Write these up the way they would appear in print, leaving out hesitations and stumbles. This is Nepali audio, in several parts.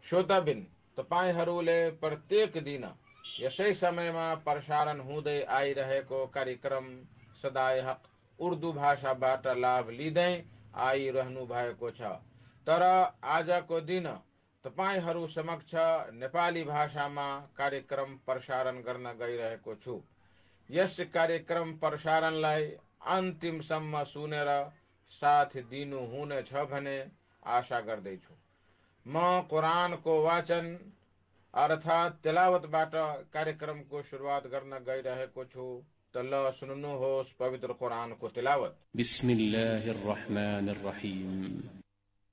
श्रोताबिन, तपाईहरूले प्रत्येक दिन यसै समयमा प्रसारण हुँदै आइरहेको कार्यक्रम सदाय हक उर्दू भाषाबाट लाभ लिँदै आइरहनु भएको छ। तर आजको दिन तपाईहरू समक्ष नेपाली भाषामा कार्यक्रम प्रसारण गर्न गइरहेको छु। यस कार्यक्रम प्रसारणलाई अन्तिमसम्म सुनेर साथ दिनुहुनेछ भने आशा गर्दैछु। म कुरानको वाचन अर्थात तिलावतबाट कार्यक्रमको सुरुवात गर्न गइरहेको छु। त ल सुन्नुहोस् पवित्र कुरानको तिलावत। बिस्मिल्लाहिर रहमानिर रहीम।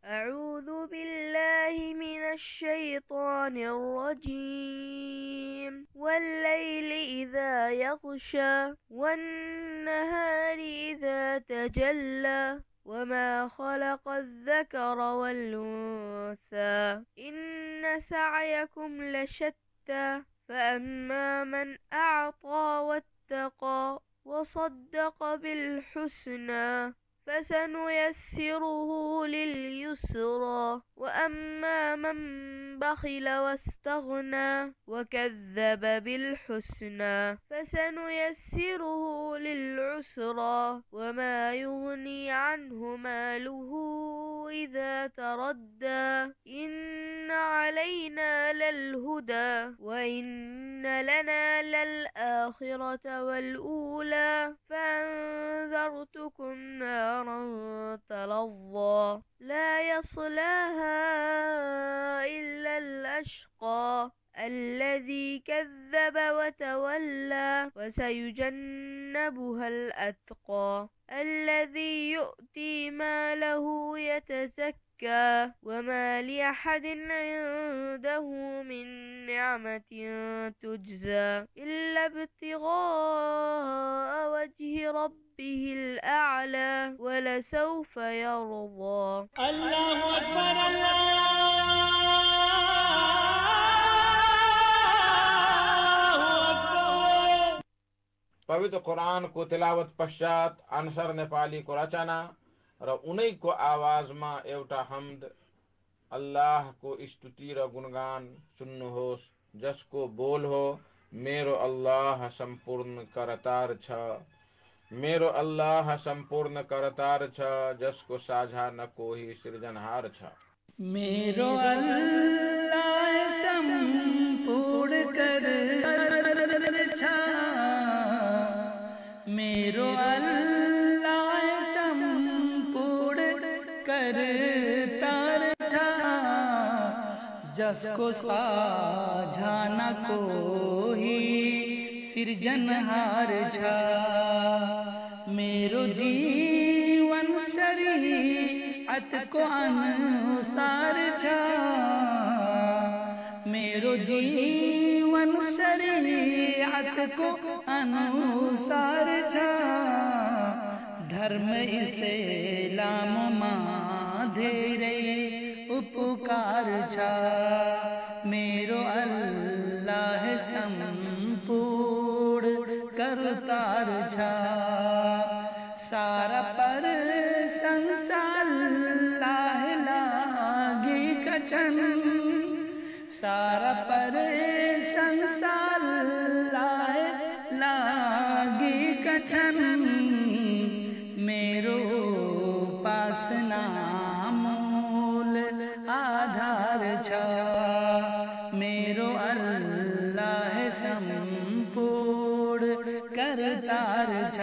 أعوذ بالله من الشيطان الرجيم والليل إذا يغشى والنهار إذا تجلى وما خلق الذكر والأنثى إن سعيكم لشتى فأما من أعطى واتقى وصدق بالحسنى فسنيسره لليسرى وأما من بخل واستغنى وكذب بالحسنى فسنيسره للعسرى وما يغني عنه ماله إذا تردى إن علينا للهدى وإن لنا للآخرة والأولى فأنذرتكم نارا تلظى لا يصلاها إلا الأشقى الذي كذب وتولى وسيجنبها الأتقى الذي يؤتي ماله يتزكى وما لأحد عنده من نعمة تجزى إلا ابتغاء وجه ربه الأعلى ولسوف يرضى. الله أكبر पवित्र कुरान को तिलावत पश्चात अनसर नेपाली को रचना र उनैको आवाजमा एउटा हम्द अल्लाह को स्तुति र गुणगान सुन्नुहोस्, जसको बोल हो मेरो अल्लाह सम्पूर्ण करतार छ, मेरो अल्लाह सम्पूर्ण करतार छ, जसको साझा न कोही सृजनहार छ। मेरो अल्लाह सम्पूर्ण करतार छ, मेरो अल्लाह सम्पूर्ण करतार छ, जसको साझा न कोही सृजनहार छ। मेरो जीवन शरीअत को अनुसार छ, मेरो जीवन शरीअत को अनुसार छ, धर्म इस्लाम मा धेरै उपकार छ। मेरो अल्लाह सम्पूर्ण करतार छ, सारा पर संसार अल्लाह लागी कचन, सारा पर संसार अल्लाह लागी कचन, मेरो पास नामूल आधार छ, मेरो अल्लाह सम्पूर्ण करतार छ।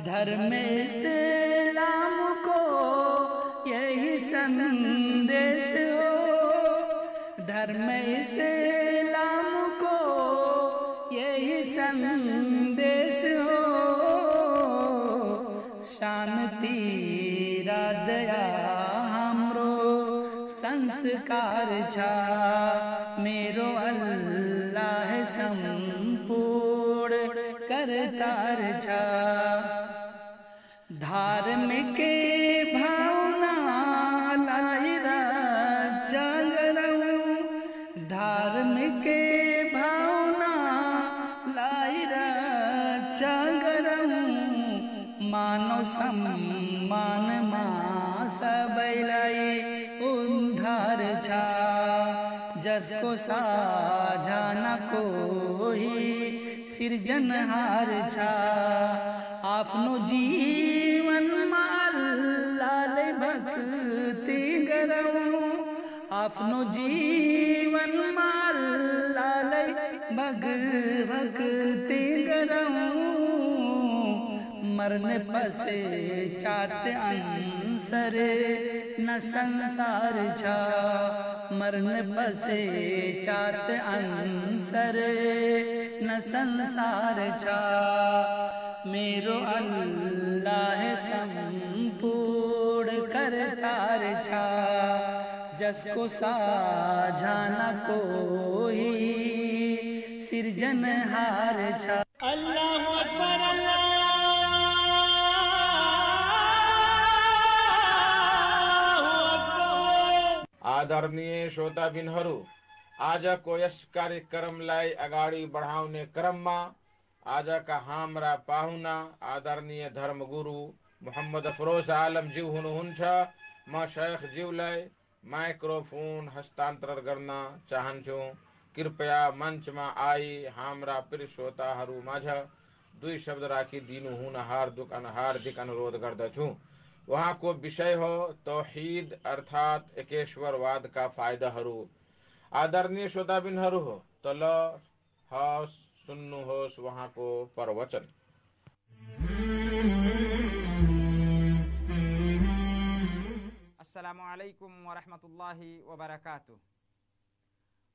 धर्म इस्लाम को यही संदेश हो, धर्म इस्लाम को यही संदेश हो, शांति रा दया हमरो संस्कार छ, मेरो अल्लाह सम्पूर्ण करतार छ। धार्मिक भावना लाइरा जागरऊ, धार्मिक भावना लाइरा जागरऊ, मानव सम्मान मा सबैलाई उद्धार छा जसको साझा न कोई सिरजनहार छा आफ्नो जीवन माल लाले भक्ति गरौं आफ्नो जीवन माल लाले भक्ति गरौं मरने पसे चात अंसर न संसार छा मरने पसे चात अंसर न संसार छा मेरो अल्लाह संपूर्ण करतार छा जसको साझा न कोई सिरजनहार छा। अल्लाहु अकबर आदरणीय श्रोताबिनहरू, आजको यस कार्यक्रमलाई अगाडि बढाउने क्रममा आजका हाम्रा पाहुना आदरणीय धर्मगुरु मोहम्मद अफरोज आलमज्यू हुनुहुन्छ। म शेखज्यूलाई माइक्रोफोन हस्तान्तरण गर्न चाहन्छु। कृपया मञ्चमा आई हाम्रा प्रिय श्रोताहरू माझ दुई शब्द राखिदिनु हुन हार्दिक अनुरोध गर्दछु। वहाँको विषय हो तौहीद अर्थात एकेश्वरवाद का फायदाहरू। आदरणीय श्रोताबिनहरू हो तल हस सुन्नुहोस् वहाँको प्रवचन। अस्सलामु अलैकुम वरहमतुल्लाहि वबरकातुह।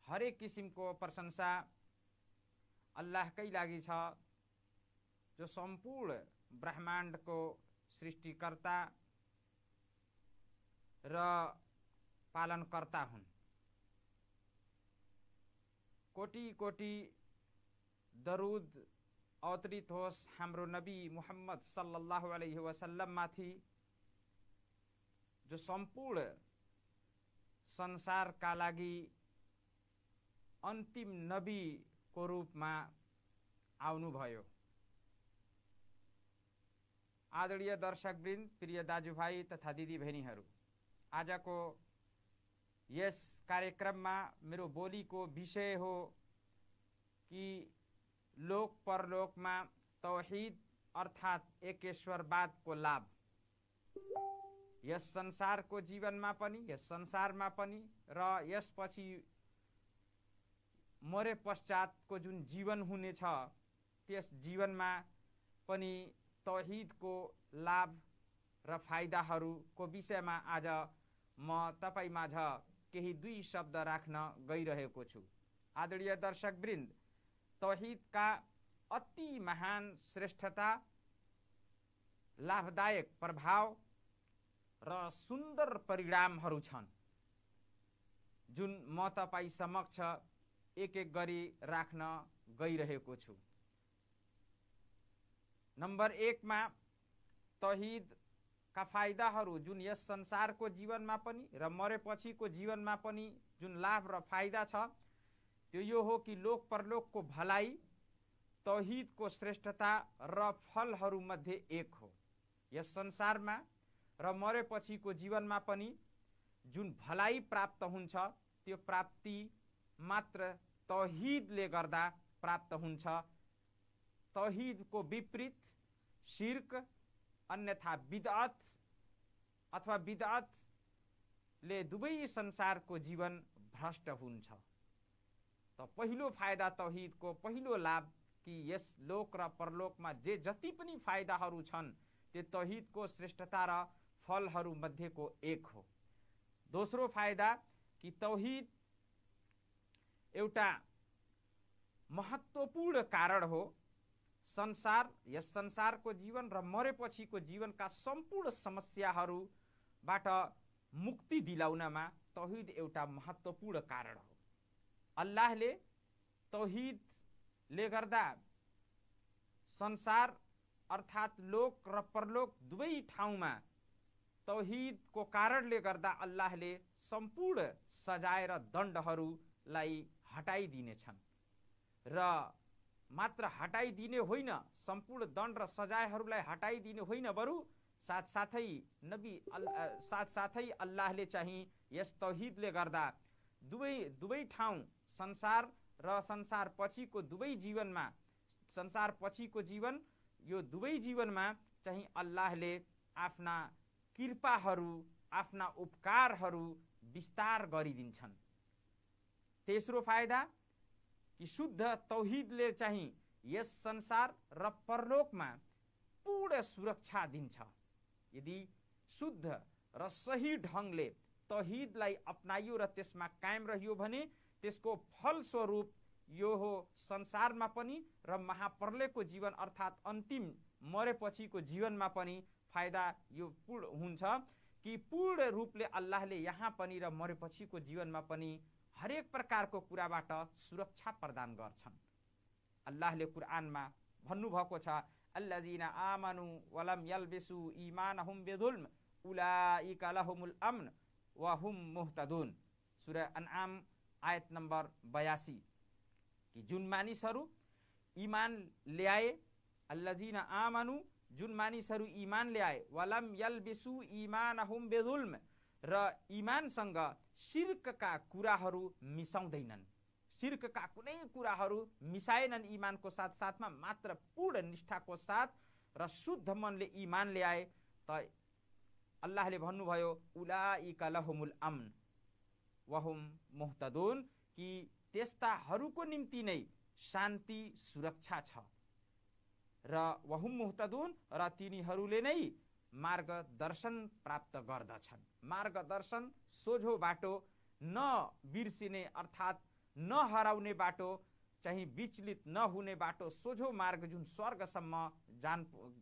हरेक किसिमको प्रशंसा अल्लाहकै लागि छ, जो सम्पूर्ण ब्रह्माण्डको सृष्टिकर्ता र पालनकर्ता हुन्। कोटि कोटि दरूद अवतरित होस् हाम्रो नबी मुहम्मद सल्लल्लाहु अलैहि वसल्लम माथि, जो सम्पूर्ण संसारका लागि अन्तिम नबी को रूपमा आउनुभयो। आदरणीय दर्शकवृन्द, प्रिय दाजुभाइ तथा दिदीबहिनीहरू, आजको यस कार्यक्रममा मेरो बोलीको विषय हो कि लोक परलोकमा तौहीद अर्थात् एकेश्वरवादको लाभ यस संसारको जीवनमा पनि, यस संसारमा पनि र यसपछि मरे पश्चातको जुन जीवन हुनेछ त्यस जीवनमा पनि तौहीदको लाभ र फाइदाहरूको विषयमा आज म तपाईँ माझ केही दुई शब्द राख्न गइरहेको छु। आदरणीय दर्शकवृन्द, तौहीदका अति महान श्रेष्ठता, लाभदायक प्रभाव र सुन्दर परिणामहरू छन्, जुन म तपाईँ समक्ष एक एक गरी राख्न गइरहेको छु। नम्बर 1 मा तौहीदका फाइदाहरू जुन यस संसारको जीवनमा पनि र मरेपछिको जीवनमा पनि जुन लाभ र फाइदा छ, त्यो यो हो कि लोक परलोकको भलाइ तौहीदको श्रेष्ठता र फलहरूमध्ये एक हो। यस संसारमा र मरेपछिको जीवनमा पनि जुन भलाइ प्राप्त हुन्छ, त्यो प्राप्ति मात्र तौहीदले गर्दा प्राप्त हुन्छ। तौहीदको विपरीत शिर्क अन्यथा बिदअत अथवा बिदअतले दुवै संसारको जीवन भ्रष्ट हुन्छ। त पहिलो फाइदा तौहीदको पहिलो लाभ कि यस लोक र परलोकमा जे जति पनि फाइदाहरू छन् त्यो तौहीदको श्रेष्ठता र फलहरू मध्येको एक हो। दोस्रो फाइदा कि तौहीद एउटा महत्त्वपूर्ण कारण हो यस संसारको जीवन र मरेपछिको जीवनका सम्पूर्ण समस्याहरूबाट मुक्ति दिलाउनमा तौहीद एउटा महत्त्वपूर्ण कारण हो। अल्लाहले तौहीदले गर्दा संसार अर्थात् लोक र परलोक दुवै ठाउँमा तौहीदको कारणले गर्दा अल्लाहले सम्पूर्ण सजाय र दण्डहरूलाई हटाइदिनेछन् र मात्र हटाइदिने होइन, सम्पूर्ण दण्ड र सजायहरूलाई हटाइदिने होइन, बरु साथसाथै साथसाथै अल्लाहले चाहिँ यस तौहिदले गर्दा दुवै ठाउँ संसार र संसार पछिको दुवै जीवनमा, संसार पछिको जीवन यो दुवै जीवनमा चाहिँ अल्लाहले आफ्ना कृपाहरू, आफ्ना उपकारहरू विस्तार गरिदिन्छन्। तेस्रो फाइदा कि शुद्ध तौहिदले चाहिँ यस संसार र परलोकमा पूर्ण सुरक्षा दिन्छ। यदि शुद्ध र सही ढङ्गले तौहिदलाई अपनाइयो र त्यसमा कायम रहियो भने त्यसको फलस्वरूप यो हो संसारमा पनि र महाप्रलयको जीवन अर्थात् अन्तिम मरेपछिको जीवनमा पनि फाइदा यो पूर्ण हुन्छ कि पूर्ण रूपले अल्लाहले यहाँ पनि र मरेपछिको जीवनमा पनि हरेक प्रकारको कुराबाट सुरक्षा प्रदान गर्छन्। अल्लाहले कुरानमा भन्नुभएको छ, अल्लजीना आमनु वलम यल्बिसु ईमानहुम बिजुल्म उलाइका लहुमुल अम्न व हुम मुहतदुन। सूरा अनआम आयत नम्बर 82 कि जुन मानिसहरू ईमान ल्याए, अल्लजीना आमनु जुन मानिसहरू ईमान ल्याए, वलम यल्बिसु ईमानहुम बिजुल्म र ईमानसँग शिर्कका कुराहरू मिसाउँदैनन्, शिर्कका कुनै कुराहरू मिसाएनन् ईमानको साथमा, मात्र पूर्ण निष्ठाको साथ र शुद्ध मनले ईमान ल्याए त अल्लाहले भन्नुभयो उलाइका लहुमुल अम्न वहुम मुहतदुन कि त्यस्ताहरूको निम्ति नै शान्ति सुरक्षा छ र वहुम मुहतदुन र तिनीहरूले नै मार्गदर्शन प्राप्त गर्दछन्। मार्गदर्शन सोझो बाटो नबिर्सिने अर्थात् नहराउने बाटो, चाहिँ विचलित नहुने बाटो, सोझो मार्ग जुन स्वर्गसम्म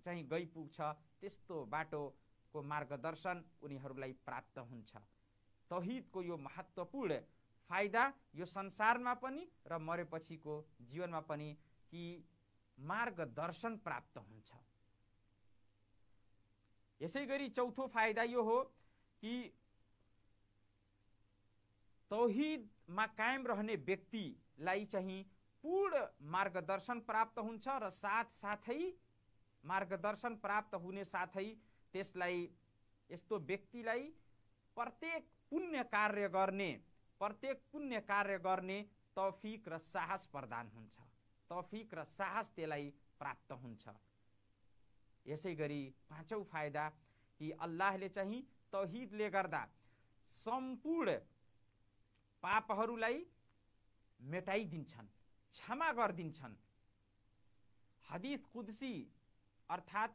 चाहिँ गइपुग्छ त्यस्तो बाटोको मार्गदर्शन उनीहरूलाई प्राप्त हुन्छ। तौहिदको यो महत्त्वपूर्ण फाइदा यो संसारमा पनि र मरेपछिको जीवनमा पनि कि मार्गदर्शन प्राप्त हुन्छ। यसै गरी चौथो फाइदा यो हो कि तौहिदमा कायम रहने व्यक्तिलाई चाहिँ पूर्ण मार्गदर्शन प्राप्त हुन्छ र साथसाथै मार्गदर्शन प्राप्त हुने साथै त्यसलाई, यस्तो व्यक्तिलाई प्रत्येक पुण्य कार्य गर्ने तौफिक र साहस प्रदान हुन्छ, तौफिक र साहस त्यसलाई प्राप्त हुन्छ। यसै गरी पाँचौं फाइदा कि अल्लाहले चाहिँ तौहिदले गर्दा सम्पूर्ण पापहरूलाई मेटाइदिन्छन्, क्षमा गरिदिन्छन्। हदीस कुदसी अर्थात्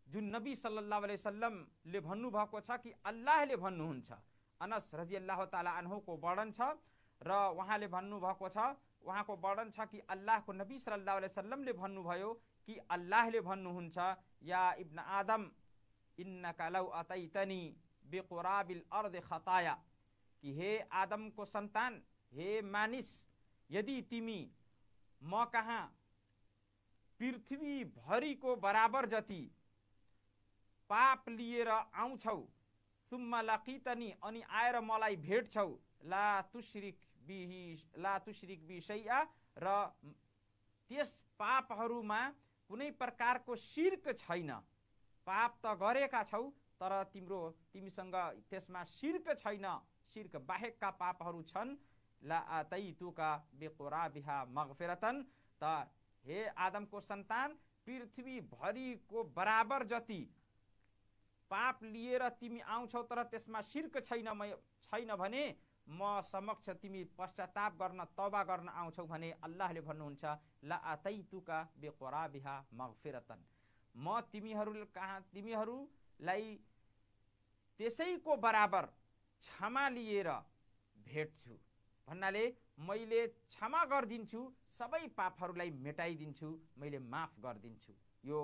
जुन नबी सल्लल्लाहु अलैहि वसल्लमले भन्नुभएको छ कि अल्लाहले भन्नुहुन्छ, अनस रजियल्लाहु ताला अन्हुको वर्णन छ र उहाँले भन्नुभएको छ, उहाँको वर्णन छ कि अल्लाहको नबी सल्लल्लाहु अलैहि वसल्लमले भन्नुभयो कि अल्लाहले भन्नुहुन्छ, या इब्न आदम इन्नका लौ अतैतनी बिकुराबिल अर्द खताया कि हे आदमको सन्तान, हे मानिस, यदि तिमी म कहाँ पृथ्वी भरिको बराबर जति पाप लिएर आउँछौ, सुम्मा लकीतनी अनि आएर मलाई भेट्छौ, ला तुश्रिक बी शैआ र त्यस पापहरूमा कुनै प्रकारको शिर्क छैन। पाप त गरेका छौ तर तिमीसँग त्यसमा शिर्क छैन, शिर्क बाहेकका पापहरू छन्। ला आतैतुका बिकुराबिहा मगफिरतन, त हे आदमको सन्तान, पृथ्वी भरिको बराबर जति पाप लिएर तिमी आउँछौ तर त्यसमा शिर्क छैन भने म समक्ष तिमी पश्चाताप गर्न, तौबा गर्न आउँछौ भने अल्लाहले भन्नुहुन्छ, ला आतैतुका बिकुराबिहा मगफिरतन, म तिमीहरूलाई त्यसैको बराबर क्षमा लिएर भेट्छु। भन्नाले मैले क्षमा गरिदिन्छु, सबै पापहरूलाई मेटाइदिन्छु, मैले माफ गरिदिन्छु। यो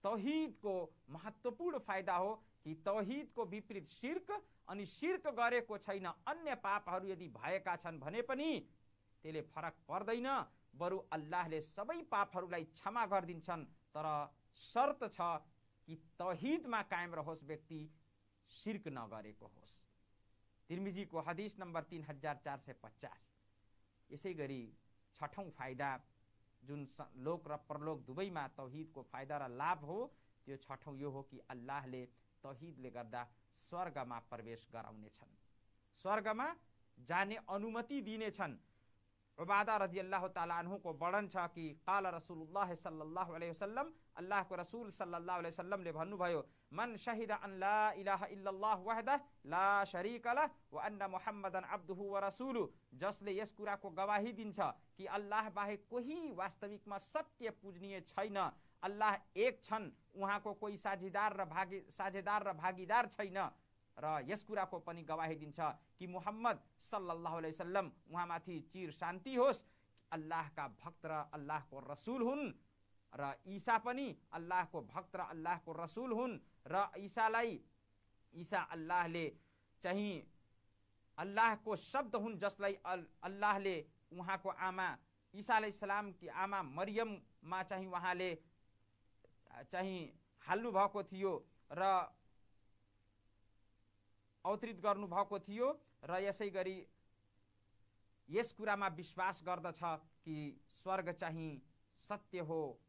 तौहिदको महत्त्वपूर्ण फाइदा हो कि तौहिदको विपरीत शिर्क, अनि शिर्क गरेको छैन, अन्य पापहरू यदि भएका छन् भने पनि त्यसले फरक पर्दैन, बरु अल्लाहले सबै पापहरूलाई क्षमा गरिदिन्छन्। तर शर्त छ कि तौहिदमा कायम रहोस् व्यक्ति, शिर्क नगरेको होस्। तिर्मिजीको हदीस नम्बर 3450। यसै गरी छठौं फाइदा जुन लोक र परलोक दुवैमा तौहिदको फाइदा र लाभ हो त्यो छठौं यो हो कि अल्लाहले तौहीदले गर्दा स्वर्गमा प्रवेश गराउनेछन्, स्वर्गमा जाने अनुमति दिनेछन्। उबादा रदियल्लाहु ताला अन्हुको वर्णन छ कि काल रसूलुल्लाह सल्लल्लाहु अलैहि वसल्लम, अल्लाहको रसूल सल्लल्लाहु अलैहि वसल्लमले भन्नुभयो, मन शहिदा अन ला इलाहा इल्लल्लाह वहदह ला शरीका लह व अन्न मुहम्मदन अब्दुहु व रसूलु, जसले यस कुराको गवाही दिन्छ कि अल्लाह बाहेक कोही वास्तविकमा सत्य पूजनीय छैन, अल्लाह एक छन्, उहाँको कोही साझेदार र भागीदार छैन, र यस कुराको पनि गवाही दिन्छ कि मुहम्मद सल्लल्लाहु अलैहि वसल्लम उहाँमाथि चिर शान्ति होस्, अल्लाहका भक्त र अल्लाहको रसूल हुन्, र ईसा पनि अल्लाहको भक्त र अल्लाहको रसूल हुन्, र ईसा अल्लाहले चाहिँ अल्लाहको शब्द हुन्, जसलाई अल्लाहले उहाँको आमा ईसा अलैहिस्सलाम की आमा मरियममा चाहिँ उहाँले चाहिँ हाल्नु भएको थियो र अवतरित गर्नु भएको थियो, र यसै गरी यस कुरामा विश्वास गर्दछ कि स्वर्ग चाहिँ सत्य हो,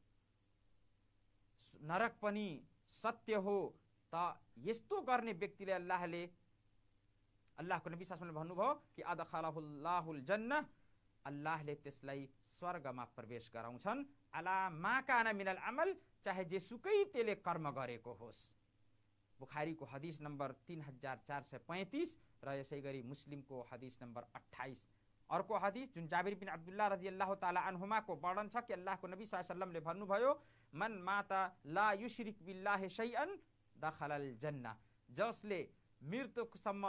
नरक पनि सत्य हो। त यस्तो गर्ने व्यक्तिले अल्लाहको नबी सल्लल्लाहु अलैहि वसल्लम भन्नुभयो कि अदखलहुल्लाहुल जन्नह, अल्लाहले त्यसलाई स्वर्गमा प्रवेश गराउँछन्, अला मा काना मिनल अमल, चाहे जेसुकै त्यसले कर्म गरेको होस्। बुखारीको हदीस नम्बर 3435 र यसै गरी मुस्लिमको हदीस नम्बर 28। अर्को हदीस जुन जाबिर बिन अब्दुल्लाह रदियल्लाहु ताला अन्हुमाको वर्णन छ कि अल्लाहको नबी सल्लल्लाहु अलैहि वसल्लमले भन्नुभयो, मन माता ला युशरिक बिल्लाहि शैअन दखलल जन्नह, जसले मृत्युसम्म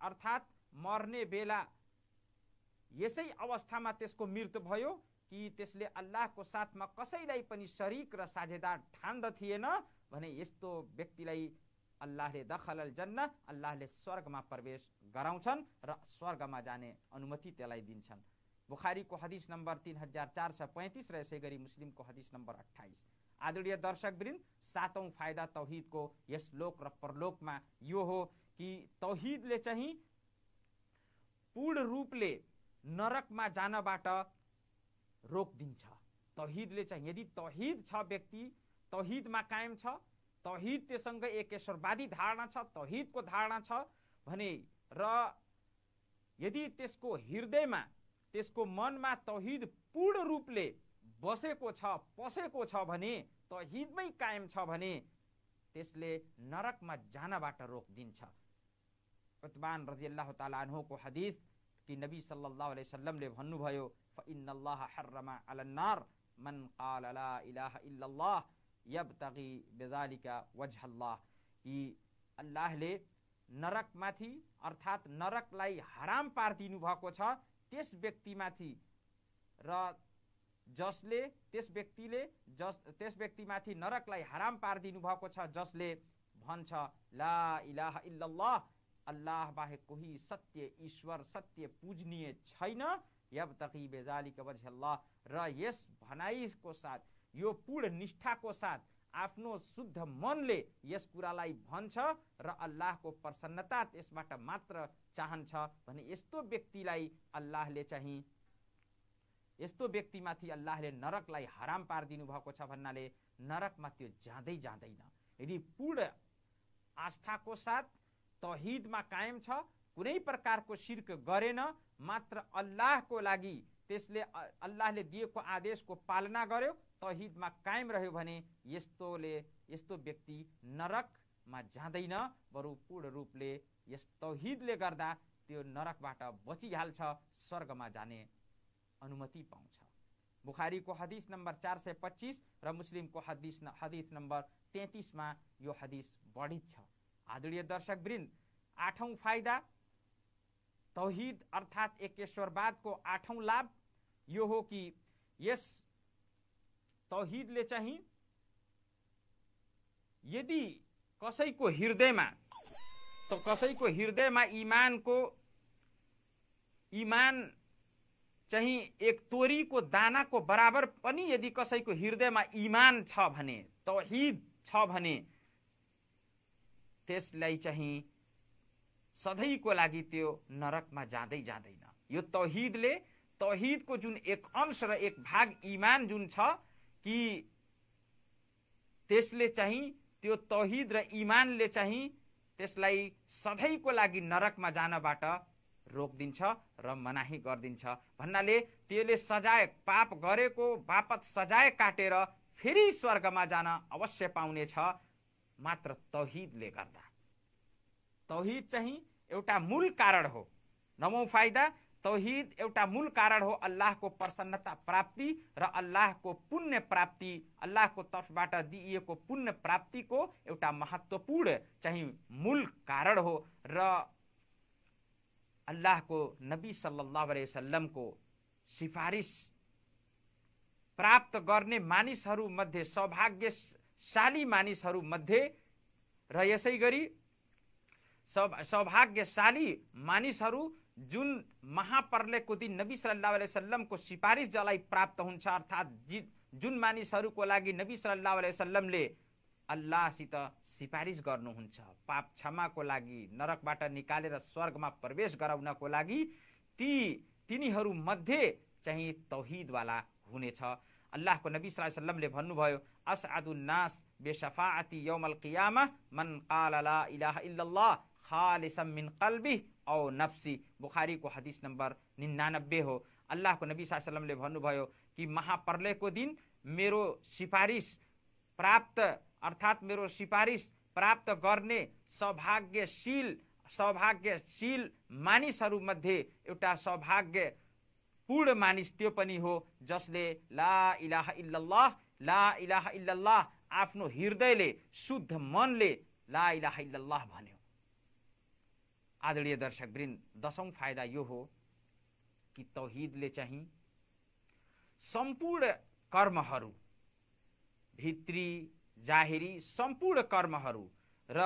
अर्थात मर्ने बेला यसै अवस्थामा त्यसको मृत्यु भयो कि त्यसले अल्लाहको साथमा कसैलाई पनि शरीक र साझेदार ठान्दथिएन भने यस्तो व्यक्तिलाई अल्लाहले दखलल जन्नह, अल्लाहले स्वर्गमा प्रवेश गराउँछन् र स्वर्गमा जाने अनुमति त्यसलाई दिन्छन्। बुखारीको हदीस नम्बर 3435 र यसै गरी मुस्लिमको हदीस नम्बर 28। आदरणीय दर्शकवृन्द, सातौं फाइदा तौहीदको यस लोक र परलोकमा यो हो कि तौहीदले चाहिँ पूर्ण रूपले नरकमा जानबाट रोकिदिन्छ। तौहीदले चाहिँ यदि तौहीद छ, व्यक्ति तौहीदमा कायम छ, तौहीद त्यससँग एकेश्वरवादी धारणा छ, तौहीदको धारणा छ भने, र यदि त्यसको हृदयमा त्यसको मनमा तौहीद पूर्ण रूपले बसेको छ, पसेको छ भने, तौहीदमै कायम छ भने त्यसले नरकमा जानबाट रोकिदिन्छ। उतबान रदियल्लाहु ताला अन्हुको हदीस कि नबी सल्लल्लाहु अलैहि वसल्लमले भन्नुभयो, फइन्नल्लाह हर्रमा अलन्नार मन क़ाल ला इलाहा इल्लल्लाह यब्तगी बिज़ालिका वजहल्लाह, कि अल्लाहले नरकमाथि अर्थात नरकलाई हराम पारिदिनु भएको छ त्यस व्यक्तिमाथि, र जसले त्यस व्यक्तिमाथि नरकलाई हराम पारिदिनु भएको छ जसले भन्छ ला इलाहा इल्लल्लाह, अल्लाह बाहेक कोही सत्य ईश्वर सत्य पूजनीय छैन, यब्तगी बिज़ालिका वजहल्लाह, र यस भनाइको साथ यो पूर्ण निष्ठाको साथ आफ्नो शुद्ध मनले यस कुरालाई भन्छ र अल्लाहको प्रसन्नता त्यसबाट मात्र चाहन्छ भने यस्तो व्यक्तिमाथि अल्लाहले नरकलाई हराम पारिदिनु भएको छ भन्नाले नरकमा त्यो जाँदै जाँदैन। यदि पूर्ण आस्थाको साथ तौहीदमा कायम छ, कुनै प्रकारको शिर्क गरेन, मात्र अल्लाहको लागि त्यसले अल्लाहले दिएको आदेशको पालना गर्यो, तौहीदमा कायम रह्यो भने यस्तो व्यक्ति नरकमा जाँदैन, बरु पूर्ण रूपले यस तौहीदले गर्दा त्यो नरकबाट बचिहाल्छ, स्वर्गमा जाने अनुमति पाउँछ। बुखारीको हदीस नम्बर 425 र मुस्लिमको हदीस नम्बर 33 मा यो हदीस वर्णित छ। आदरणीय दर्शकवृन्द, आठौं फाइदा तौहीद अर्थात एकेश्वरवादको आठौं लाभ यो हो कि यस तौहीदले चाहिँ यदि कसैको हृदयमा ईमान चाहिँ एक तोरीको दानाको बराबर पनि यदि कसैको हृदयमा ईमान छ भने, तौहीद छ भने त्यसलाई चाहिँ सधैँको लागि त्यो नरकमा जाँदै जाँदैन। यो तौहीदको जुन एक अंश र एक भाग ईमान जुन छ कि त्यसले चाहिँ त्यो तौहिद र इमानले चाहिँ त्यसलाई सधैँको लागि नरकमा जानबाट रोकिदिन्छ र मनाही गरिदिन्छ भन्नाले त्यसले सजाय पाप गरेको बापत सजाय काटेर फेरि स्वर्गमा जान अवश्य पाउनेछ मात्र तौहिदले गर्दा। तौहिद चाहिँ एउटा मूल कारण हो। नवौं फाइदा, तौहिद एउटा मूल कारण हो अल्लाहको प्रसन्नता प्राप्ति र अल्लाहको पुण्य प्राप्ति, अल्लाहको तर्फबाट दिइएको पुण्य प्राप्तिको एउटा महत्त्वपूर्ण चाहिँ मूल कारण हो र अल्लाहको नबी सल्लल्लाहु अलैहि वसल्लमको सिफारिस प्राप्त गर्ने मानिसहरू मध्ये सौभाग्यशाली मानिसहरू मध्ये र यसै गरी सौभाग्यशाली मानिसहरू जुन महाप्रलयको दिन नबी सल्लल्लाहु अलैहि वसल्लमको सिफारिस जसलाई प्राप्त हुन्छ, अर्थात् जुन मानिसहरूको लागि नबी सल्लल्लाहु अलैहि वसल्लमले अल्लाहसित सिफारिस गर्नुहुन्छ पाप क्षमाको लागि, नरकबाट निकालेर स्वर्गमा प्रवेश गराउनको लागि, तिनीहरू मध्ये चाहिँ तौहिदवाला हुनेछ। अल्लाहको नबी सल्लल्लाहु अलैहि वसल्लमले भन्नुभयो, असअदुन नास बिशफाअती यौमल क़ियामह मन क़ाल ला इलाहा इल्लल्लाह खालिसन मिन क़ल्बी औ नफ्सी। बुखारीको हदीस नम्बर 99 हो। अल्लाहको नबी सल्लल्लाहु अलैहि वसल्लमले भन्नुभयो कि महाप्रलयको दिन मेरो सिफारिस प्राप्त अर्थात् मेरो सिफारिस प्राप्त गर्ने सौभाग्यशील मानिसहरू मध्ये एउटा सौभाग्यपूर्ण मानिस त्यो पनि हो जसले ला इलाहा इल्लल्लाह आफ्नो हृदयले शुद्ध मनले ला इलाहा इल्लल्लाह भन्यो। आदरणीय दर्शकवृन्द, 10औं फाइदा यो हो कि तौहिदले चाहिँ सम्पूर्ण कर्महरू, भित्री जाहिरी सम्पूर्ण कर्महरू र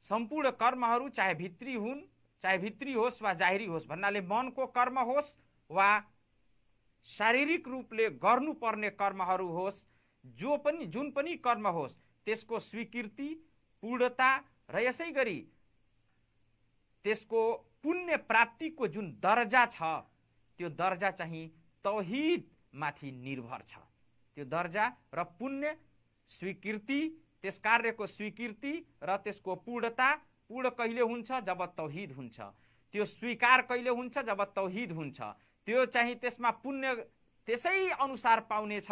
सम्पूर्ण कर्महरू चाहे भित्री होस् वा जाहिरी होस्, भन्नाले मनको कर्म होस् वा शारीरिक रूपले गर्नुपर्ने कर्महरू होस्, जुन पनि कर्म होस् त्यसको स्वीकृति, पूर्णता र यसै गरी त्यसको पुण्य प्राप्तिको जुन दर्जा छ त्यो दर्जा चाहिँ तौहिद माथि निर्भर छ। त्यो दर्जा र पुण्य स्वीकृति, त्यस कार्यको स्वीकृति र त्यसको पूर्ण कहिले हुन्छ जब तौहिद हुन्छ, त्यो स्वीकार कहिले हुन्छ जब तौहिद हुन्छ, त्यो चाहिँ त्यसमा पुण्य त्यसै अनुसार पाउने छ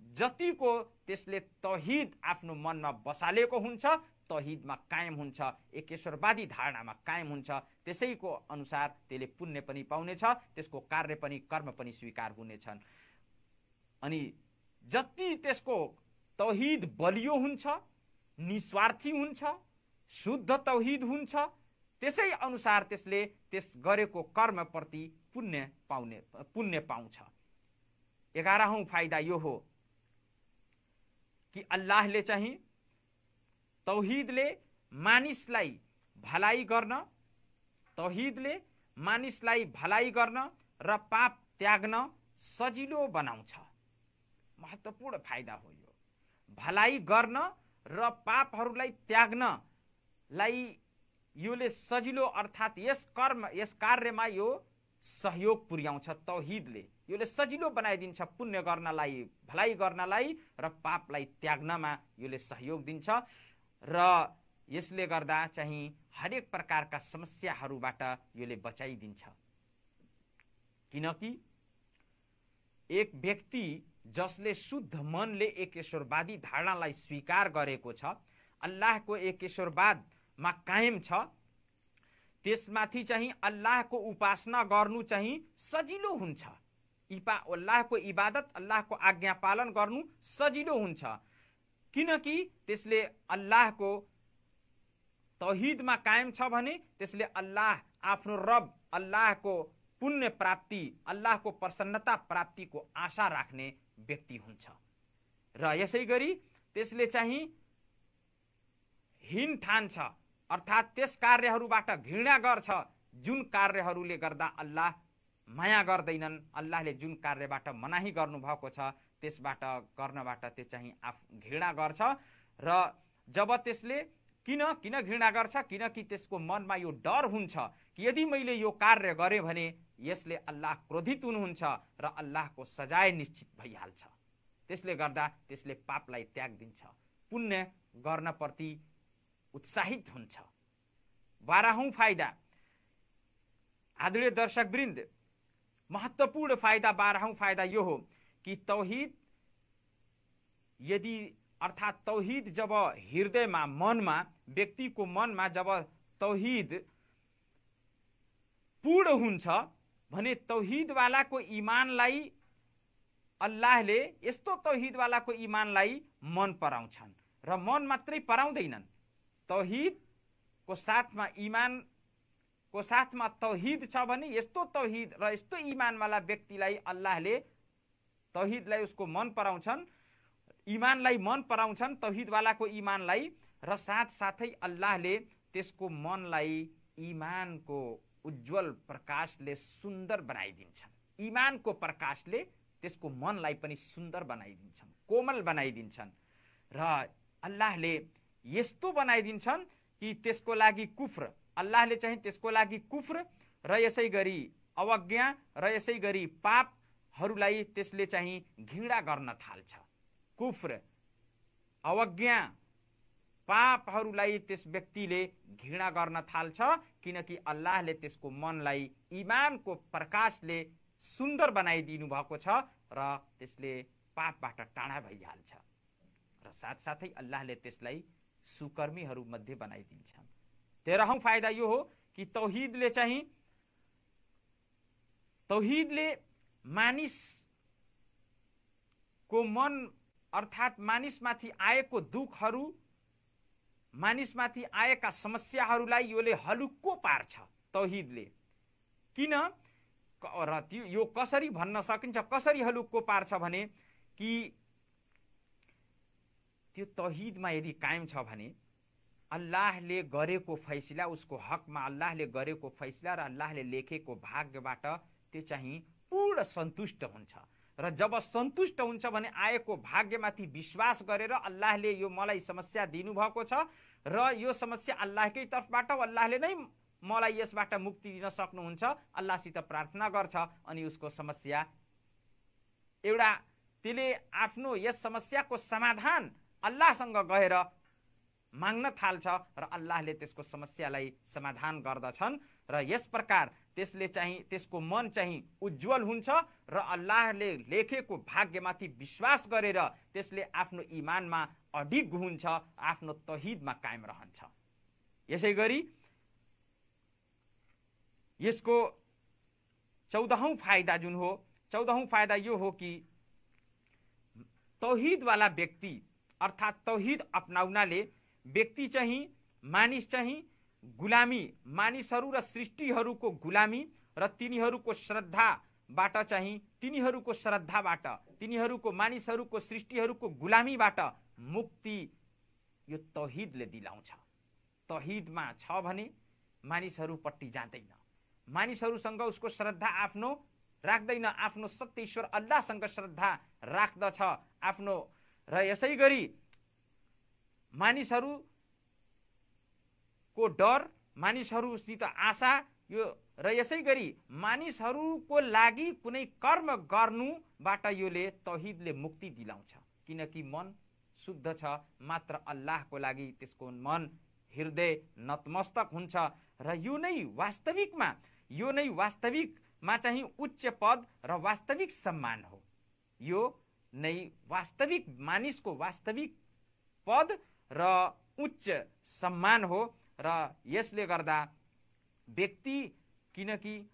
जतिको त्यसले तौहिद आफ्नो मनमा बसालेको हुन्छ, तौहिदमा कायम हुन्छ, एकेश्वरवादी धारणामा कायम हुन्छ, त्यसैको अनुसार त्यसले पुण्य पनि पाउनेछ, त्यसको कार्य पनि कर्म पनि स्वीकार हुनेछन्। अनि जति त्यसको तौहिद बलियो हुन्छ, निस्वार्थी हुन्छ, शुद्ध तौहिद हुन्छ, त्यसै अनुसार त्यसले त्यस गरेको कर्मप्रति पुण्य पाउँछ। 11औं फाइदा यो हो कि अल्लाहले चाहिँ तौहिदले मानिसलाई भलाइ गर्न र पाप त्याग्न सजिलो बनाउँछ। महत्त्वपूर्ण फाइदा हो यो। भलाइ गर्न र पापहरूलाई त्याग्नलाई योले सजिलो अर्थात् यस कार्यमा यो सहयोग पुर्याउँछ। तौहिदले योले सजिलो बनाइदिन्छ पुण्य गर्नलाई, भलाइ गर्नलाई र पापलाई त्याग्नमा योले सहयोग दिन्छ र यसले गर्दा चाहिँ हरेक प्रकारका समस्याहरूबाट योले बचाइदिन्छ। किनकि एक व्यक्ति जसले शुद्ध मनले एकेश्वरवादी धारणालाई स्वीकार गरेको छ, अल्लाहको एकेश्वरवादमा कायम छ, त्यसमाथि चाहिँ अल्लाहको उपासना गर्नु चाहिँ सजिलो हुन्छ। अल्लाहको इबादत, अल्लाहको आज्ञा पालन गर्नु सजिलो हुन्छ, किनकि त्यसले अल्लाहको तौहिदमा कायम छ भने त्यसले अल्लाह आफ्नो रब, अल्लाहको पुण्य प्राप्ति, अल्लाहको प्रसन्नता प्राप्तिको आशा राख्ने व्यक्ति हुन्छ र यसै गरी त्यसले चाहिँ हीन ठान्छ, अर्थात् त्यस कार्यहरूबाट घृणा गर्छ जुन कार्यहरूले गर्दा अल्लाह माया गर्दैनन्। अल्लाहले जुन कार्यबाट मनाही गर्नुभएको छ त्यसबाट गर्नबाट त्यो चाहिँ घृणा गर्छ र जब त्यसले किन घृणा गर्छ, किनकि त्यसको मनमा यो डर हुन्छ कि यदि मैले यो कार्य गरेँ भने यसले अल्लाह क्रोधित हुनुहुन्छ र अल्लाहको सजाय निश्चित भइहाल्छ। त्यसले गर्दा त्यसले पापलाई त्याग दिन्छ, पुण्य गर्न प्रति उत्साहित हुन्छ। 12औं फाइदा आदरणीय दर्शकवृन्द, महत्त्वपूर्ण फाइदा 12औं फाइदा यो हो कि तौहीद यदि अर्थात् तौहीद जब हृदयमा मनमा व्यक्तिको मनमा जब तौहीद पूर्ण हुन्छ भने तौहीदवालाको इमानलाई अल्लाहले यस्तो तौहीदवालाको इमानलाई मन पराउँछन् र मन मात्रै पराउँदैनन्, तौहीदको साथमा इमानको साथमा तौहीद छ भने यस्तो तौहीद र यस्तो इमानवाला व्यक्तिलाई अल्लाहले तौहीदलाई उसको मन पराउँछन्, इमानलाई मन पराउँछन्, तौहीदवालाको इमानलाई, र साथसाथै अल्लाहले त्यसको मनलाई इमानको उज्जवल प्रकाशले सुन्दर बनाइदिन्छन्। इमानको प्रकाशले त्यसको मनलाई पनि सुन्दर बनाइदिन्छन्, कोमल बनाइदिन्छन्, र अल्लाहले यस्तो बनाइदिन्छन् कि त्यसको लागि कुफ्र, अल्लाहले चाहिँ त्यसको लागि कुफ्र र यसै गरी अवज्ञा र यसै गरी पापहरूलाई त्यसले चाहिँ घृणा गर्न थाल्छ। कुफ्र, अवज्ञा, पापहरूलाई त्यस व्यक्तिले घृणा गर्न थाल्छ, किनकि अल्लाहले त्यसको मनलाई इमानको प्रकाशले सुन्दर बनाइदिनु भएको छ र त्यसले पापबाट टाढा भइहाल्छ, र साथसाथै अल्लाहले त्यसलाई सुकर्मीहरू मध्ये बनाइदिन्छन्। 13औं फाइदा यो हो कि तौहीदले मानिसको मन अर्थात् मानिसमाथि आएको दुःखहरू, मानिसमाथि आएका समस्याहरूलाई योले हलुक्को पार्छ तौहीदले। किन र यो कसरी भन्न सकिन्छ, कसरी हलुक्को पार्छ भने कि त्यो तौहीदमा यदि कायम छ भने अल्लाहले गरेको फैसला, उसको हकमा अल्लाहले गरेको फैसला र अल्लाहले लेखेको भाग्यबाट त्यो चाहिँ पूर्ण सन्तुष्ट हुन्छ, र जब सन्तुष्ट हुन्छ भने आएको भाग्यमाथि विश्वास गरेर अल्लाहले यो मलाई समस्या दिनुभएको छ र यो समस्या अल्लाहकै तर्फबाट, अल्लाहले नै मलाई यसबाट मुक्ति दिन सक्नुहुन्छ, अल्लाहसित प्रार्थना गर्छ, अनि उसको समस्या एउटा त्यसले आफ्नो यस समस्याको समाधान अल्लाहसँग गएर माग्न थाल्छ र अल्लाहले त्यसको समस्यालाई समाधान गर्दछन्, र यस प्रकार त्यसले चाहिँ त्यसको मन चाहिँ उज्जवल हुन्छ र अल्लाहले लेखेको भाग्यमाथि विश्वास गरेर त्यसले आफ्नो इमानमा अडिग हुन्छ, आफ्नो तौहीदमा कायम रहन्छ। यसै गरी यसको 14औं फाइदा जुन हो, 14औं फाइदा यो हो कि तौहीदवाला व्यक्ति अर्थात् तौहीद अपनाउनाले व्यक्ति चाहिँ, मानिस चाहिँ गुलामी, मानिसहरू र सृष्टिहरूको गुलामी र तिनीहरूको श्रद्धाबाट चाहिँ, तिनीहरूको मानिसहरूको सृष्टिहरूको गुलामीबाट मुक्ति यो तौहीदले दिलाउँछ। तौहीदमा छ भने मानिसहरूपट्टि जाँदैन, मानिसहरूसँग उसको श्रद्धा आफ्नो राख्दैन, आफ्नो सत्य ईश्वर अल्लाहसँग श्रद्धा राख्दछ आफ्नो, र यसै गरी मानिसहरूको डर, मानिसहरूसित आशा यो, र यसै गरी मानिसहरूको लागि कुनै कर्म गर्नुबाट योले तौहीदले मुक्ति दिलाउँछ, किनकि मन शुद्ध छ, मात्र अल्लाहको लागि त्यसको मन हृदय नतमस्तक हुन्छ, र यो नै वास्तविकमा चाहिँ उच्च पद र वास्तविक सम्मान हो। यो नै वास्तविक मानिसको वास्तविक पद र उच्च सम्मान हो, र यसले गर्दा व्यक्ति, किनकि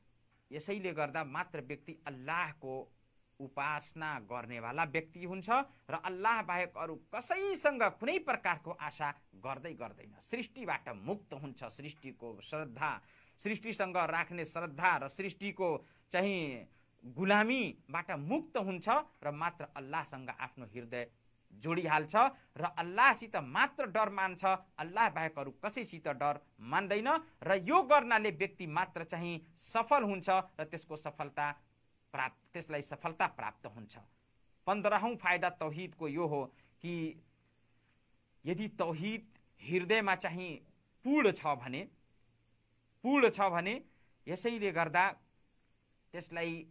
यसैले गर्दा मात्र व्यक्ति अल्लाहको उपासना गर्नेवाला व्यक्ति हुन्छ र अल्लाह बाहेक अरू कसैसँग कुनै प्रकारको आशा गर्दैन, सृष्टिबाट मुक्त हुन्छ। सृष्टिको श्रद्धा, सृष्टिसँग राख्ने श्रद्धा र सृष्टिको चाहिँ गुलामीबाट मुक्त हुन्छ र मात्र अल्लाहसँग आफ्नो हृदय जोडिहाल्छ र अल्लाहसित मात्र डर मान्छ, अल्लाह बाहेक अरू कसैसित डर मान्दैन, र यो गर्नाले व्यक्ति मात्र चाहिँ सफल हुन्छ र त्यसलाई सफलता प्राप्त हुन्छ। 15औं फाइदा तौहीदको यो हो कि यदि तौहीद हृदयमा चाहिँ पूर्ण छ भने यसैले गर्दा त्यसलाई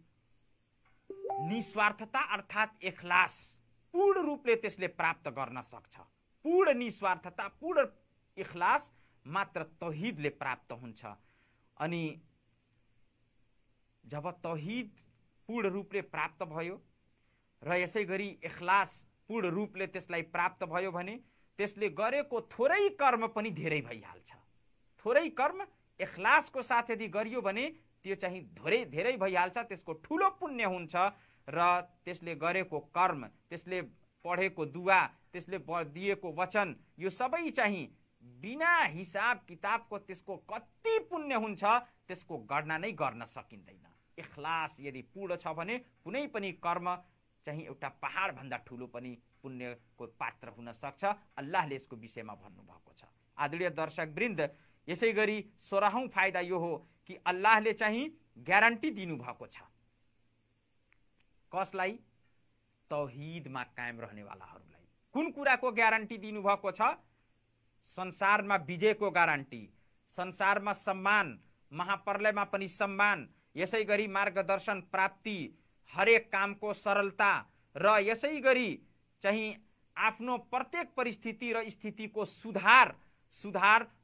निस्वार्थता अर्थात् इखलास पूर्ण रूपले त्यसले प्राप्त गर्न सक्छ। पूर्ण निस्वार्थता, पूर्ण इखलास मात्र तौहीदले प्राप्त हुन्छ। अनि जब तौहीद पूर्ण रूपले प्राप्त भयो र यसै गरी इखलास पूर्ण रूपले त्यसलाई प्राप्त भयो भने त्यसले गरेको थोरै कर्म पनि धेरै भइहाल्छ। थोरै कर्म इखलासको साथ यदि गरियो भने त्यो चाहिँ धेरै भइहाल्छ, त्यसको ठुलो पुण्य हुन्छ र त्यसले गरेको कर्म, त्यसले पढेको दुआ, त्यसले दिएको वचन, यो सबै चाहिँ बिना हिसाब किताबको त्यसको कति पुण्य हुन्छ त्यसको गणना नै गर्न सकिँदैन। इखलास यदि पूर्ण छ भने कुनै पनि कर्म चाहिँ एउटा पहाड भन्दा ठुलो पनि पुण्यको पात्र हुन सक्छ। अल्लाहले यसको विषयमा भन्नुभएको छ। आदरणीय दर्शकवृन्द, यसै गरी 16औं फाइदा यो हो कि अल्लाहले चाहिँ ग्यारेन्टी दिनुभएको छ। कसलाई? तौहीदमा कायम रहनेवालाहरूलाई। कुन कुराको ग्यारेन्टी दिनुभएको छ? संसारमा विजयको ग्यारेन्टी, संसारमा सम्मान, महाप्रलयमा पनि सम्मान, यसै गरी मार्गदर्शन प्राप्ति, हरेक कामको सरलता र यसै गरी चाहिँ आफ्नो प्रत्येक परिस्थिति र स्थितिको सुधार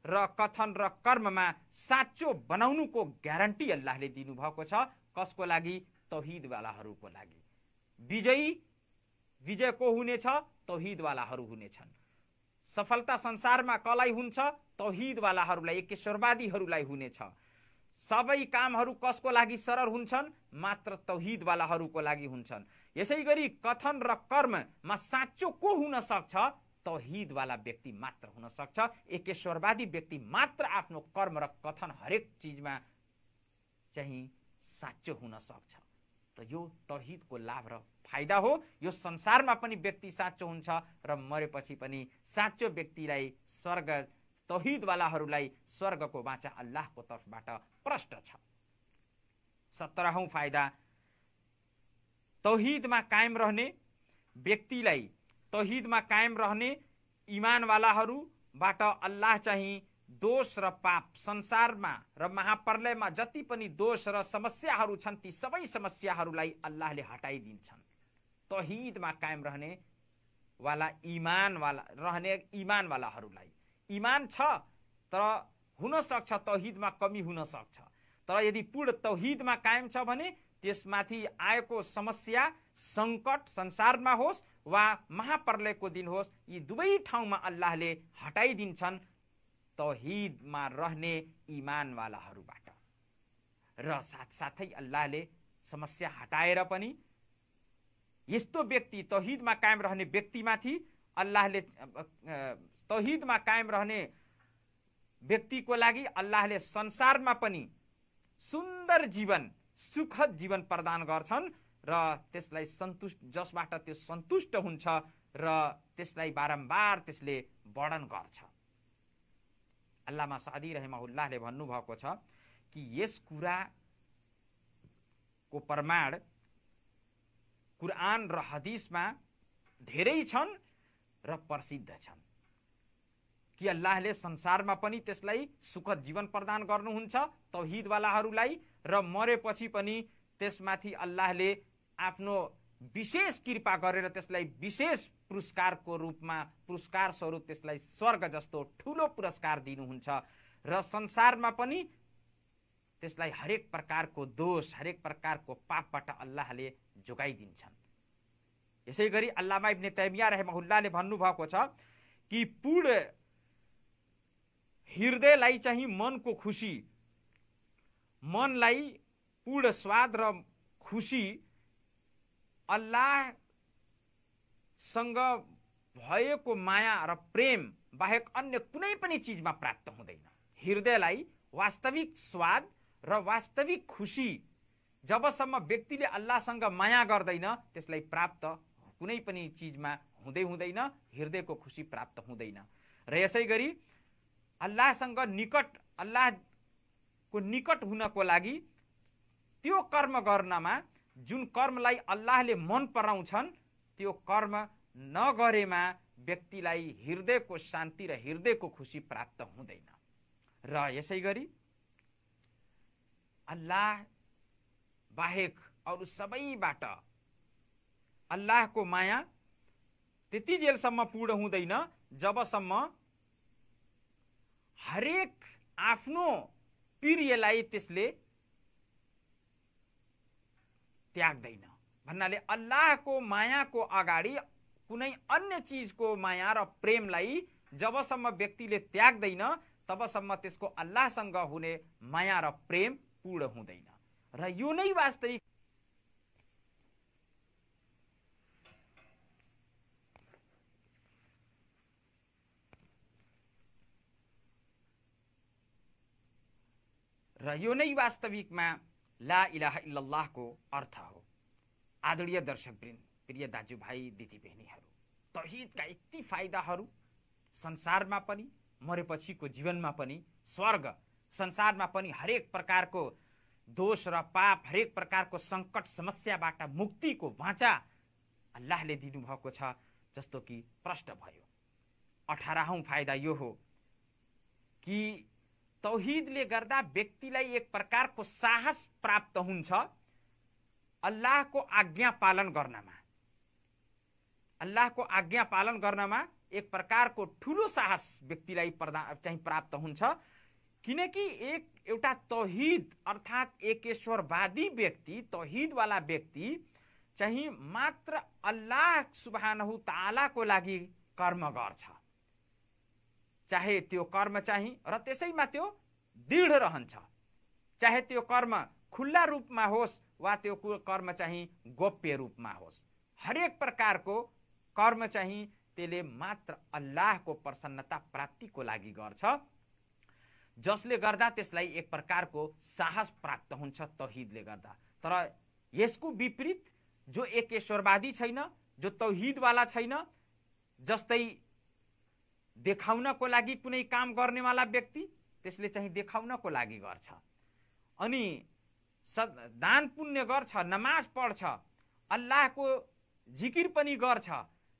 र कथन र कर्ममा साँचो बनाउनुको ग्यारेन्टी अल्लाहले दिनुभएको छ। कसको लागि? तौहीदवालाहरूको लागि। विजय को हुनेछ? तौहीदवालाहरू हुनेछन्। सफलता संसारमा कसलाई हुन्छ? तौहीदवालाहरूलाई, एकेश्वरवादीहरूलाई हुनेछ। सबै कामहरू कसको लागि सरल हुन्छन्? मात्र तौहीदवालाहरूको लागि हुन्छन्। यसै गरी कथन र कर्ममा साँचो को हुन सक्छ? तौहीदवाला व्यक्ति मात्र हुन सक्छ। एकेश्वरवादी व्यक्ति मात्र आफ्नो कर्म र कथन हरेक चीजमा चाहिँ साँचो हुन सक्छ। र यो तौहीदको लाभ र फाइदा हो। यो संसारमा पनि व्यक्ति साँचो हुन्छ र मरेपछि पनि साँचो व्यक्तिलाई स्वर्ग, तौहीदवालाहरूलाई स्वर्गको वाचा अल्लाहको तर्फबाट प्रष्ट छ। 17औं फाइदा, तौहीदमा कायम रहने व्यक्तिलाई, तौहीदमा कायम रहने इमानवालाहरूबाट अल्लाह चाहिँ दोष र पाप, संसारमा र महाप्रलयमा जति पनि दोष र समस्याहरू छन् ती सबै समस्याहरूलाई अल्लाहले हटाइदिन्छन्। तौहीदमा कायम रहने इमानवालाहरूलाई। इमान छ तर हुन सक्छ तौहीदमा कमी हुन सक्छ, तर यदि पूर्ण तौहीदमा कायम छ भने त्यसमाथि आएको समस्या, संकट संसारमा होस् वा महाप्रलयको दिन होस्, यी दुवै ठाउँमा अल्लाहले हटाइदिन्छन् तौहीदमा रहने इमानवालाहरूबाट। र साथसाथै अल्लाहले समस्या हटाएर पनि यस्तो व्यक्ति, तौहीदमा कायम रहने व्यक्तिमाथि अल्लाहले, तौहीदमा कायम रहने व्यक्तिको लागि अल्लाहले संसारमा पनि सुन्दर जीवन, सुखद जीवन प्रदान गर्छन् र त्यसलाई सन्तुष्ट, जसबाट त्यो सन्तुष्ट हुन्छ र त्यसलाई बारम्बार त्यसले वर्णन गर्छ। अल्लामा सादी रहमहुल्लाहले भन्नुभएको छ कि यस कुराको प्रमाण कुरान र हदीसमा धेरै छन् र प्रसिद्ध छन् कि अल्लाहले संसारमा पनि त्यसलाई सुखद जीवन प्रदान गर्नुहुन्छ तौहीदवालाहरूलाई, र मरेपछि पनि त्यसमाथि अल्लाहले आफ्नो विशेष कृपा गरेर त्यसलाई विशेष पुरस्कारको रूपमा, पुरस्कार स्वरूप त्यसलाई स्वर्ग जस्तो ठुलो पुरस्कार दिनुहुन्छ र संसारमा पनि त्यसलाई हरेक प्रकारको दोष, हरेक प्रकारको पापबाट अल्लाहले जोगाइदिन्छन्। यसै गरी अल्लामा इब्न तैमिया रहमहुल्लाहले भन्नुभएको छ कि पूर्ण हृदयलाई चाहिँ मनको खुसी, मनलाई पूर्ण स्वाद र खुसी अल्लाहसँग भएको माया र प्रेम बाहेक अन्य कुनै पनि चीजमा प्राप्त हुँदैन। हृदयलाई वास्तविक स्वाद र वास्तविक खुसी जबसम्म व्यक्तिले अल्लाहसँग माया गर्दैन त्यसलाई प्राप्त कुनै पनि चीजमा हुँदैन, हृदयको खुसी प्राप्त हुँदैन। र यसै गरी अल्लाहसँग निकट, अल्लाहको निकट हुनको लागि त्यो कर्म गर्नमा, जुन कर्मलाई अल्लाहले मन पराउँछन् त्यो कर्म नगरेमा व्यक्तिलाई हृदयको शान्ति र हृदयको खुसी प्राप्त हुँदैन। र यसै गरी अल्लाह बाहेक अरू सबैबाट अल्लाहको माया त्यति जेलसम्म पूर्ण हुँदैन जबसम्म हरेक आफ्नो प्रियलाई त्यसले त्याग्दैन। भन्नाले अल्लाहको मायाको अगाडि कुनै अन्य चीजको माया र प्रेमलाई जबसम्म व्यक्तिले त्याग्दैन तबसम्म त्यसको अल्लाहसँग हुने माया र प्रेम पूर्ण हुँदैन। र यो नै वास्तविक वास्तविकमा ला इलाहा इल्लल्लाहको अर्थ हो। आदरणीय दर्शकवृन्द, प्रिय दाजुभाइ दिदीबहिनीहरू, तौहिदका यति फाइदाहरू संसारमा पनि मरेपछिको जीवनमा पनि, स्वर्ग संसारमा पनि हरेक प्रकारको दोष र पाप, हरेक प्रकारको संकट समस्याबाट मुक्तिको वाचा अल्लाहले दिनुभएको छ। जस्तो कि प्रश्न भयो, 18औं फाइदा यो हो कि तौहिदले गर्दा व्यक्तिलाई एक प्रकारको साहस प्राप्त हुन्छ अल्लाहको आज्ञा पालन गर्नमा। अल्लाहको आज्ञा पालन गर्नमा एक प्रकारको ठूलो साहस व्यक्तिलाई चाहिँ प्राप्त हुन्छ, किनकि एउटा तौहिद अर्थात् एकेश्वरवादी व्यक्ति, तौहिदवाला व्यक्ति चाहिँ मात्र अल्लाह सुब्हानहु ताआलाको लागि कर्म गर्छ। चाहे त्यो कर्म चाहिँ र त्यसैमा त्यो दृढ रहन्छ, चाहे त्यो कर्म खुल्ला रूपमा होस् वा त्यो कर्म चाहिँ गोप्य रूपमा होस्, हरेक प्रकारको कर्म चाहिँ त्यसले मात्र अल्लाहको प्रसन्नता प्राप्तिको लागि गर्छ, जसले गर्दा त्यसलाई एक प्रकारको साहस प्राप्त हुन्छ तौहिदले गर्दा। तर यसको विपरीत जो एकेश्वरवादी छैन, जो तौहिदवाला छैन, जस्तै देखाउनको लागि कुनै काम गर्नेवाला व्यक्ति, त्यसले चाहिँ देखाउनको लागि गर्छ, अनि दान पुण्य गर्छ, नमाज पढ्छ, अल्लाहको जिकिर पनि गर्छ,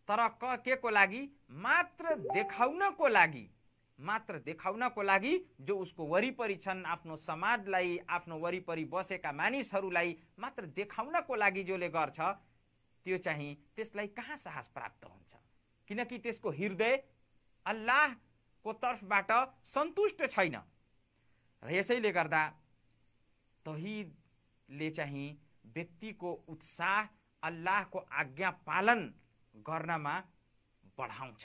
तर के को लागि? मात्र देखाउनको लागि, जो उसको वरिपरि छन्, आफ्नो समाजलाई, आफ्नो वरिपरि बसेका मानिसहरूलाई मात्र देखाउनको लागि जसले गर्छ, त्यो चाहिँ त्यसलाई कहाँ साहस प्राप्त हुन्छ? किनकि त्यसको हृदय अल्लाहको तर्फबाट सन्तुष्ट छैन। र यसैले गर्दा तौहिदले चाहिँ व्यक्तिको उत्साह अल्लाहको आज्ञा पालन गर्नमा बढाउँछ।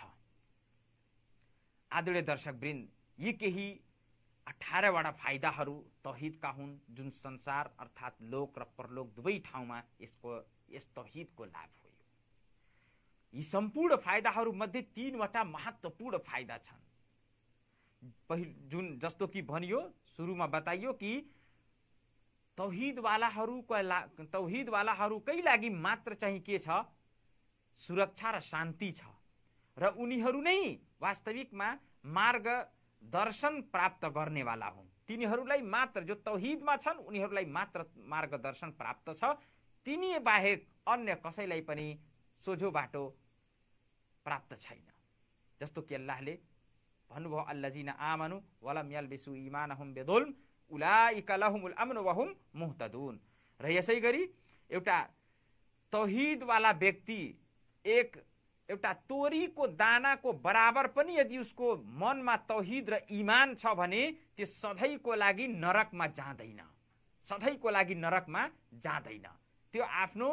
आदरणीय दर्शकवृन्द, यी केही 18वटा फाइदाहरू तौहिदका हुन्, जुन संसार अर्थात् लोक र परलोक दुवै ठाउँमा यस तौहिदको लाभ हो। यी सम्पूर्ण फाइदाहरू मध्ये 3वटा महत्त्वपूर्ण फाइदा छन्। जुन जस्तो कि भनियो, सुरुमा बताइयो कि तौहिदवालाहरूकै लागि मात्र चाहिँ के छ? सुरक्षा र शान्ति छ, र उनीहरू नै वास्तविकमा मार्गदर्शन प्राप्त गर्नेवाला हुन्। तिनीहरूलाई मात्र, जो तौहिदमा छन् उनीहरूलाई मात्र मार्गदर्शन प्राप्त छ, तिनी बाहेक अन्य कसैलाई पनि सोझो बाटो प्राप्त छैन। जस्तो कि अल्लाहले भन्नुभयो, अल्लजीना आमनु वलम यल्बिसु ईमानहुम बिजुल्म उलाइका लहुमुल अम्न वहुम मुहतदून। र यसै गरी एउटा तौहिदवाला व्यक्ति एउटा तोरीको दानाको बराबर पनि यदि उसको मनमा तौहिद र ईमान छ भने त्यो सधैँको लागि नरकमा जाँदैन, सधैँको लागि नरकमा जाँदैन। त्यो आफ्नो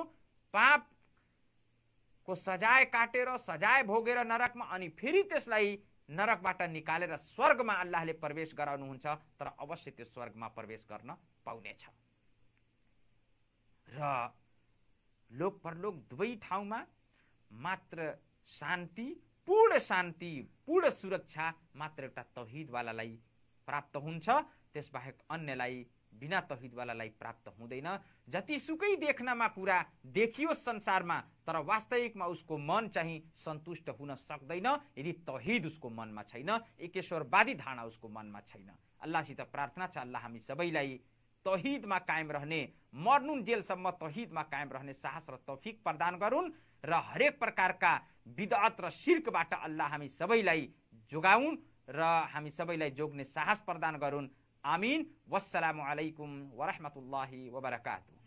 पापको सजाय काटेर, सजाय भोगेर नरकमा, अनि फेरि त्यसलाई नरकबाट निकालेर स्वर्गमा अल्लाहले प्रवेश गराउनुहुन्छ, तर अवश्य त्यो स्वर्गमा प्रवेश गर्न पाउनेछ। र लोक परलोक दुवै ठाउँमा मात्र शान्ति, पूर्ण सुरक्षा मात्र एउटा तौहिदवालालाई प्राप्त हुन्छ, त्यसबाहेक अन्यलाई, बिना तौहिदवालालाई प्राप्त हुँदैन। जतिसुकै देख्नमा कुरा देखियो संसारमा, तर वास्तविकमा उसको मन चाहिँ सन्तुष्ट हुन सक्दैन यदि तौहिद उसको मनमा छैन, एकेश्वरवादी धारणा उसको मनमा छैन। अल्लाहसित प्रार्थना छ, अल्लाह हामी सबैलाई तौहिदमा कायम रहने, मर्नुन जेलसम्म तौहिदमा कायम रहने साहस र तौफिक प्रदान गरून्, र हरेक प्रकारका बिदअत र शिर्कबाट अल्लाह हामी सबैलाई जोगाउन् र हामी सबैलाई जोग्ने साहस प्रदान गरून्। आमीन। वस्सलामु अलैकुम वरहमतुल्लाहि वबरकातुहू।